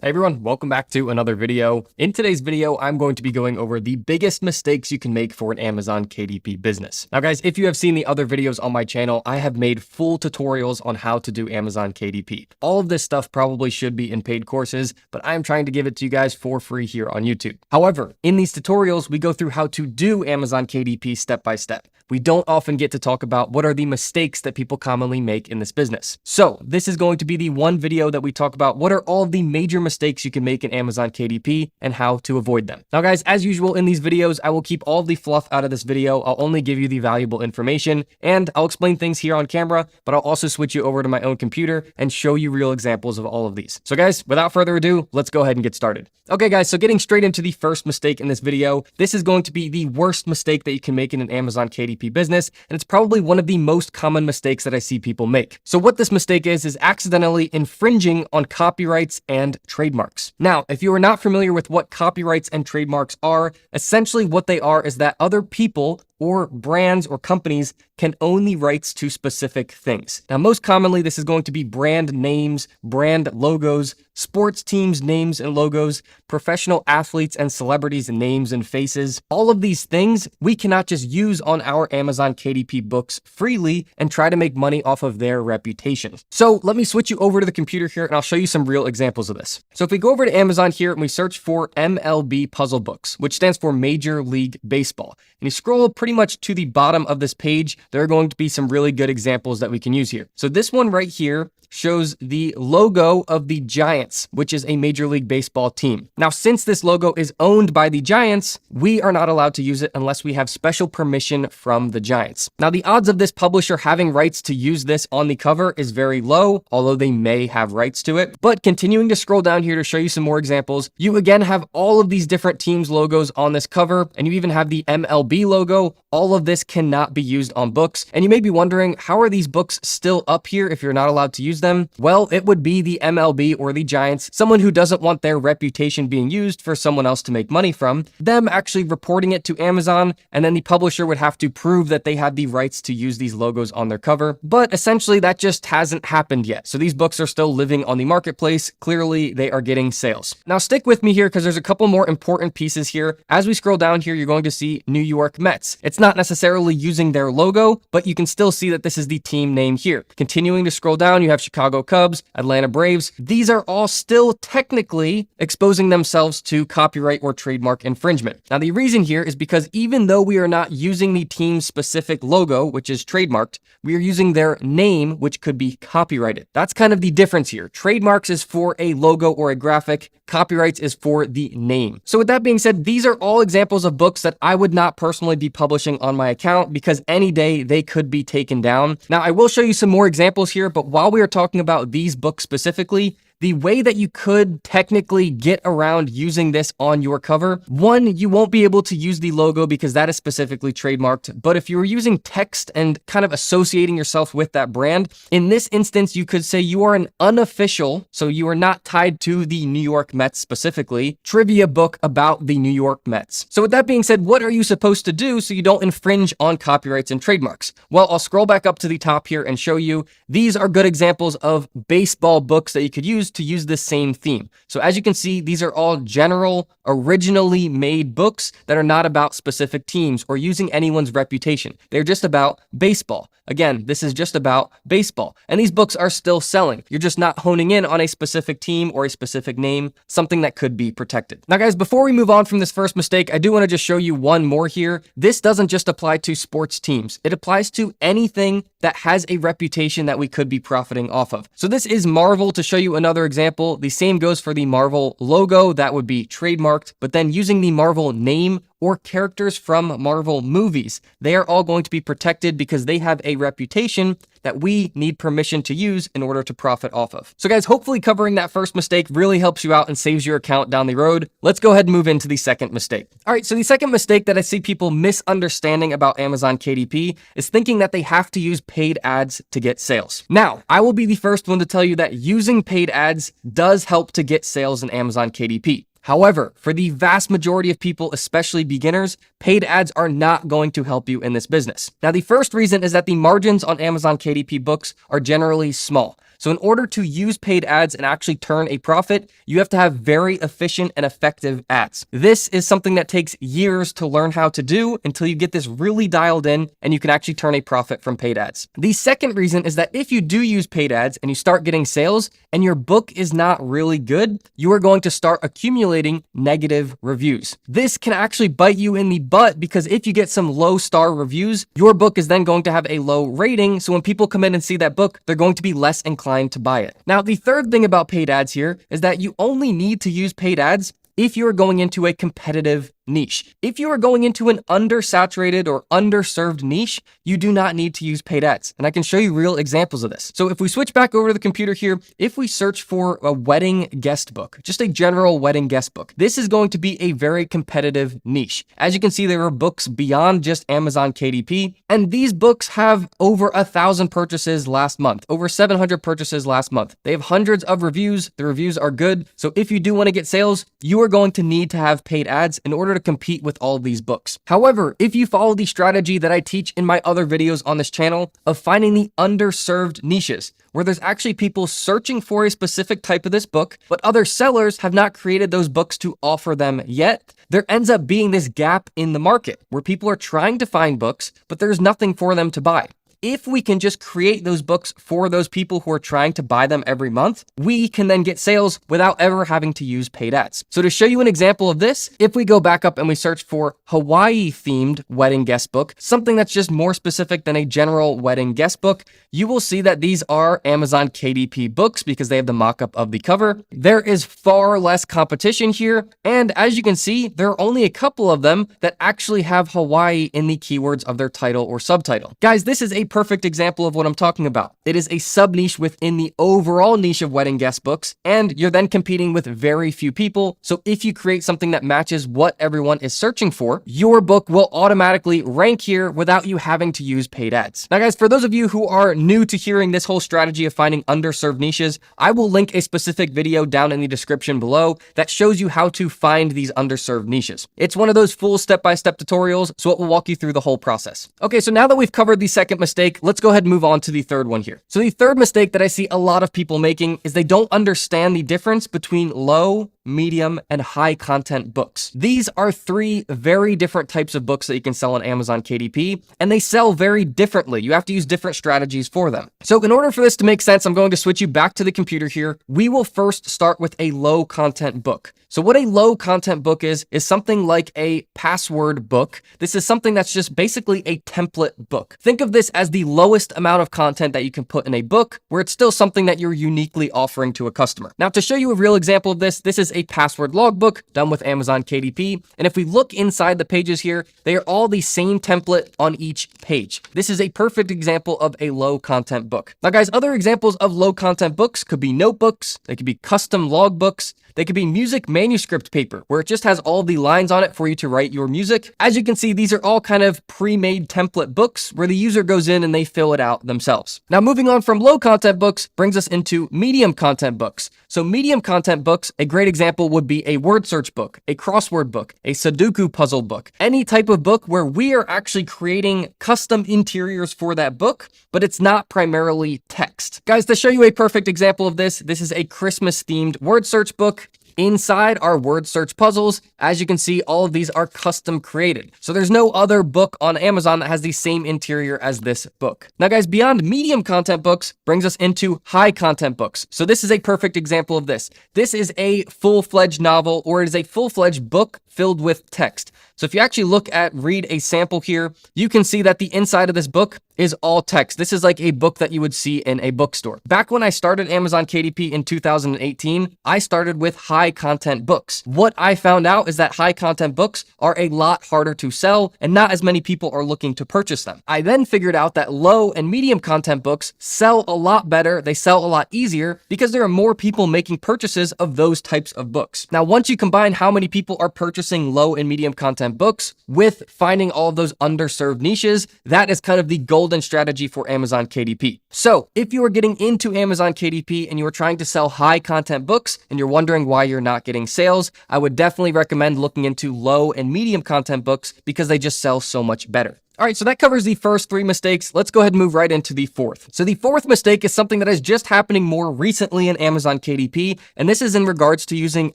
Hey everyone, welcome back to another video. In today's video, I'm going to be going over the biggest mistakes you can make for an Amazon KDP business. Now guys, if you have seen the other videos on my channel, I have made full tutorials on how to do Amazon KDP. All of this stuff probably should be in paid courses, but I'm trying to give it to you guys for free here on YouTube. However, in these tutorials, we go through how to do Amazon KDP step by step. We don't often get to talk about what are the mistakes that people commonly make in this business. So this is going to be the one video that we talk about what are all of the major mistakes you can make in Amazon KDP and how to avoid them. Now guys, as usual in these videos, I will keep all of the fluff out of this video. I'll only give you the valuable information and I'll explain things here on camera, but I'll also switch you over to my own computer and show you real examples of all of these. So guys, without further ado, let's go ahead and get started. Okay guys, so getting straight into the first mistake in this video, this is going to be the worst mistake that you can make in an Amazon KDP business, and it's probably one of the most common mistakes that I see people make. So what this mistake is accidentally infringing on copyrights and trademarks. Now, if you are not familiar with what copyrights and trademarks are, essentially what they are is that other people or brands or companies can own the rights to specific things. Now, most commonly, this is going to be brand names, brand logos, sports teams' names and logos, professional athletes and celebrities' names and faces. All of these things we cannot just use on our Amazon KDP books freely and try to make money off of their reputation. So let me switch you over to the computer here and I'll show you some real examples of this. So if we go over to Amazon here and we search for MLB puzzle books, which stands for Major League Baseball, and you scroll pretty much to the bottom of this page, there are going to be some really good examples that we can use here. So this one right here shows the logo of the Giants, which is a Major League Baseball team. Now, since this logo is owned by the Giants, we are not allowed to use it unless we have special permission from the Giants. Now, the odds of this publisher having rights to use this on the cover is very low, although they may have rights to it. But continuing to scroll down here to show you some more examples, you again have all of these different teams' logos on this cover, and you even have the MLB logo. All of this cannot be used on books. And you may be wondering, how are these books still up here if you're not allowed to use them? Well, it would be the MLB or the Giants, someone who doesn't want their reputation being used for someone else to make money from, them actually reporting it to Amazon, and then the publisher would have to prove that they had the rights to use these logos on their cover. But essentially that just hasn't happened yet. So these books are still living on the marketplace. Clearly they are getting sales. Now stick with me here because there's a couple more important pieces here. As we scroll down here, you're going to see New York Mets. It's not necessarily using their logo, but you can still see that this is the team name here. Continuing to scroll down, you have Chicago Cubs, Atlanta Braves. These are all still technically exposing themselves to copyright or trademark infringement. Now, the reason here is because even though we are not using the team's specific logo, which is trademarked, we are using their name, which could be copyrighted. That's kind of the difference here. Trademarks is for a logo or a graphic. Copyrights is for the name. So with that being said, these are all examples of books that I would not personally be publishing on my account because any day they could be taken down. Now, I will show you some more examples here, but while we are talking about these books specifically, the way that you could technically get around using this on your cover, one, you won't be able to use the logo because that is specifically trademarked. But if you were using text and kind of associating yourself with that brand, in this instance, you could say you are an unofficial, so you are not tied to the New York Mets specifically, trivia book about the New York Mets. So with that being said, what are you supposed to do so you don't infringe on copyrights and trademarks? Well, I'll scroll back up to the top here and show you these are good examples of baseball books that you could use to use the same theme. So as you can see, these are all general, originally made books that are not about specific teams or using anyone's reputation. They're just about baseball. Again, this is just about baseball. And these books are still selling. You're just not honing in on a specific team or a specific name, something that could be protected. Now guys, before we move on from this first mistake, I do want to just show you one more here. This doesn't just apply to sports teams. It applies to anything that has a reputation that we could be profiting off of. So this is Marvel. To show you another example, the same goes for the Marvel logo. That would be trademarked, but then using the Marvel name or characters from Marvel movies, they are all going to be protected because they have a reputation that we need permission to use in order to profit off of. So guys, hopefully covering that first mistake really helps you out and saves your account down the road. Let's go ahead and move into the second mistake. All right, so the second mistake that I see people misunderstanding about Amazon KDP is thinking that they have to use paid ads to get sales. Now, I will be the first one to tell you that using paid ads does help to get sales in Amazon KDP. However, for the vast majority of people, especially beginners, paid ads are not going to help you in this business. Now, the first reason is that the margins on Amazon KDP books are generally small. So in order to use paid ads and actually turn a profit, you have to have very efficient and effective ads. This is something that takes years to learn how to do until you get this really dialed in and you can actually turn a profit from paid ads. The second reason is that if you do use paid ads and you start getting sales and your book is not really good, you are going to start accumulating negative reviews. This can actually bite you in the butt because if you get some low star reviews, your book is then going to have a low rating. So when people come in and see that book, they're going to be less inclined to buy it. Now, the third thing about paid ads here is that you only need to use paid ads if you are going into a competitive niche. If you are going into an undersaturated or underserved niche, you do not need to use paid ads. And I can show you real examples of this. So if we switch back over to the computer here, if we search for a wedding guest book, just a general wedding guest book, this is going to be a very competitive niche. As you can see, there are books beyond just Amazon KDP, and these books have over 1,000 purchases last month, over 700 purchases last month. They have hundreds of reviews. The reviews are good. So if you do want to get sales, you are going to need to have paid ads in order to compete with all of these books. However, if you follow the strategy that I teach in my other videos on this channel of finding the underserved niches, where there's actually people searching for a specific type of this book, but other sellers have not created those books to offer them yet, there ends up being this gap in the market where people are trying to find books, but there's nothing for them to buy. If we can just create those books for those people who are trying to buy them every month, we can then get sales without ever having to use paid ads. So to show you an example of this, if we go back up and we search for Hawaii themed wedding guest book, something that's just more specific than a general wedding guest book, you will see that these are Amazon KDP books because they have the mock-up of the cover. There is far less competition here. And as you can see, there are only a couple of them that actually have Hawaii in the keywords of their title or subtitle. Guys, this is a perfect example of what I'm talking about. It is a sub niche within the overall niche of wedding guest books, and you're then competing with very few people. So if you create something that matches what everyone is searching for, your book will automatically rank here without you having to use paid ads. Now guys, for those of you who are new to hearing this whole strategy of finding underserved niches, I will link a specific video down in the description below that shows you how to find these underserved niches. It's one of those full step-by-step tutorials, so it will walk you through the whole process. Okay, so now that we've covered the second mistake, let's go ahead and move on to the third one here. So the third mistake that I see a lot of people making is they don't understand the difference between low, medium, and high content books. These are three very different types of books that you can sell on Amazon KDP, and they sell very differently. You have to use different strategies for them. So in order for this to make sense, I'm going to switch you back to the computer here. We will first start with a low content book. So what a low content book is something like a password book. This is something that's just basically a template book. Think of this as the lowest amount of content that you can put in a book, where it's still something that you're uniquely offering to a customer. Now, to show you a real example of this, this is a password logbook done with Amazon KDP. And if we look inside the pages here, they are all the same template on each page. This is a perfect example of a low content book. Now guys, other examples of low content books could be notebooks, they could be custom logbooks, they could be music manuscript paper, where it just has all the lines on it for you to write your music. As you can see, these are all kind of pre-made template books where the user goes in and they fill it out themselves. Now, moving on from low content books brings us into medium content books. So medium content books, a great example would be a word search book, a crossword book, a Sudoku puzzle book, any type of book where we are actually creating custom interiors for that book, but it's not primarily text. Guys, to show you a perfect example of this, this is a Christmas themed word search book. Inside are word search puzzles. As you can see, all of these are custom created. So there's no other book on Amazon that has the same interior as this book. Now guys, beyond medium content books brings us into high content books. So this is a perfect example of this. This is a full-fledged novel, or it is a full-fledged book filled with text. So if you actually read a sample here, you can see that the inside of this book is all text. This is like a book that you would see in a bookstore. Back when I started Amazon KDP in 2018, I started with high content books. What I found out is that high content books are a lot harder to sell and not as many people are looking to purchase them. I then figured out that low and medium content books sell a lot better. They sell a lot easier because there are more people making purchases of those types of books. Now, once you combine how many people are purchasing low and medium content books with finding all of those underserved niches, that is kind of the golden strategy for Amazon KDP. So if you are getting into Amazon KDP and you are trying to sell high content books and you're wondering why you're not getting sales, I would definitely recommend looking into low and medium content books because they just sell so much better. All right, so that covers the first 3 mistakes. Let's go ahead and move right into the fourth. So the fourth mistake is something that is just happening more recently in Amazon KDP, and this is in regards to using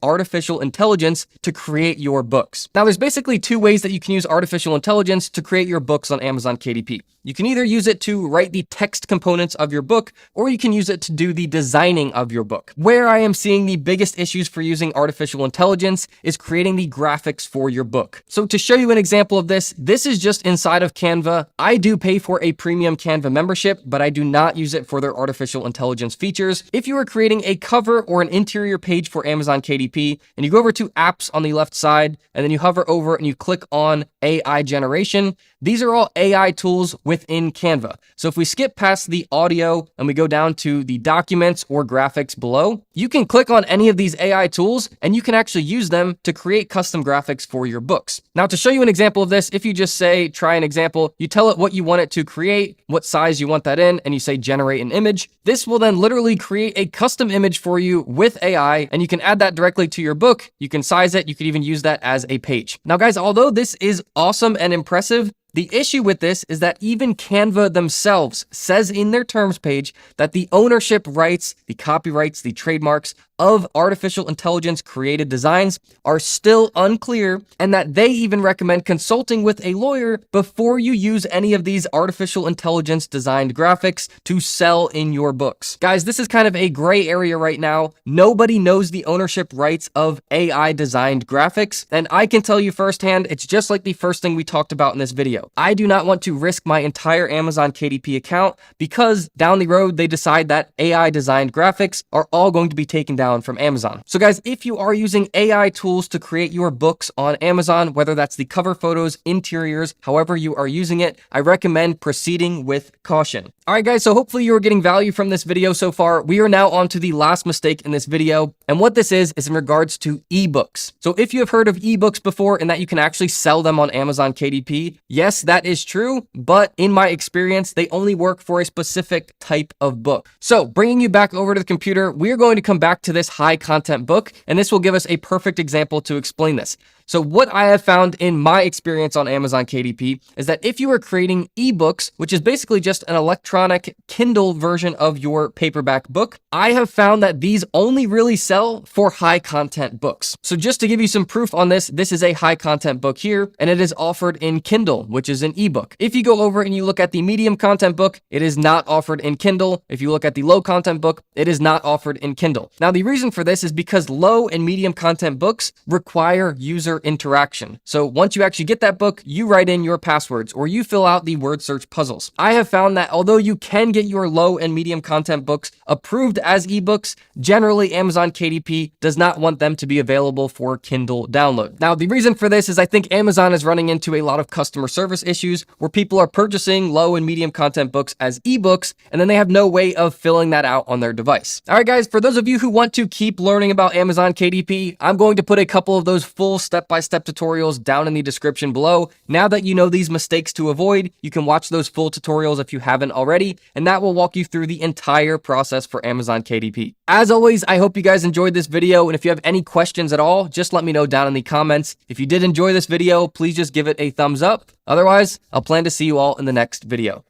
artificial intelligence to create your books. Now, there's basically 2 ways that you can use artificial intelligence to create your books on Amazon KDP. You can either use it to write the text components of your book, or you can use it to do the designing of your book. Where I am seeing the biggest issues for using artificial intelligence is creating the graphics for your book. So to show you an example of this, this is just inside of Canva. I do pay for a premium Canva membership, but I do not use it for their artificial intelligence features. If you are creating a cover or an interior page for Amazon KDP, and you go over to apps on the left side, and then you hover over and you click on AI generation, these are all AI tools within Canva. So if we skip past the audio and we go down to the documents or graphics below, you can click on any of these AI tools and you can actually use them to create custom graphics for your books. Now, to show you an example of this, if you just say, try an example, you tell it what you want it to create, what size you want that in, and you say generate an image. This will then literally create a custom image for you with AI, and you can add that directly to your book. You can size it. You could even use that as a page. Now, guys, although this is awesome and impressive, the issue with this is that even Canva themselves says in their terms page that the ownership rights, the copyrights, the trademarks of artificial intelligence created designs are still unclear, and that they even recommend consulting with a lawyer before you use any of these artificial intelligence designed graphics to sell in your books. Guys, this is kind of a gray area right now. Nobody knows the ownership rights of AI designed graphics, and I can tell you firsthand, it's just like the first thing we talked about in this video. I do not want to risk my entire Amazon KDP account because down the road they decide that AI designed graphics are all going to be taken down from Amazon. So guys, if you are using AI tools to create your books on Amazon, whether that's the cover photos, interiors, however you are using it, I recommend proceeding with caution. All right, guys, so hopefully you are getting value from this video so far. We are now on to the last mistake in this video. And what this is in regards to ebooks. So if you have heard of ebooks before and that you can actually sell them on Amazon KDP, yes, that is true. But in my experience, they only work for a specific type of book. So bringing you back over to the computer, we are going to come back to this high content book, and this will give us a perfect example to explain this. So what I have found in my experience on Amazon KDP is that if you are creating ebooks, which is basically just an electronic Kindle version of your paperback book, I have found that these only really sell for high content books. So just to give you some proof on this, this is a high content book here, and it is offered in Kindle, which is an ebook. If you go over and you look at the medium content book, it is not offered in Kindle. If you look at the low content book, it is not offered in Kindle. Now, the reason for this is because low and medium content books require user interaction. So once you actually get that book, you write in your passwords or you fill out the word search puzzles. I have found that although you can get your low and medium content books approved as ebooks, generally Amazon KDP does not want them to be available for Kindle download. Now, the reason for this is I think Amazon is running into a lot of customer service issues where people are purchasing low and medium content books as ebooks, and then they have no way of filling that out on their device. All right, guys, for those of you who want to keep learning about Amazon KDP, I'm going to put a couple of those full step-by-step tutorials down in the description below. Now that you know these mistakes to avoid, you can watch those full tutorials if you haven't already, and that will walk you through the entire process for Amazon KDP. As always, I hope you guys enjoyed this video, and if you have any questions at all, just let me know down in the comments. If you did enjoy this video, please just give it a thumbs up. Otherwise, I'll plan to see you all in the next video.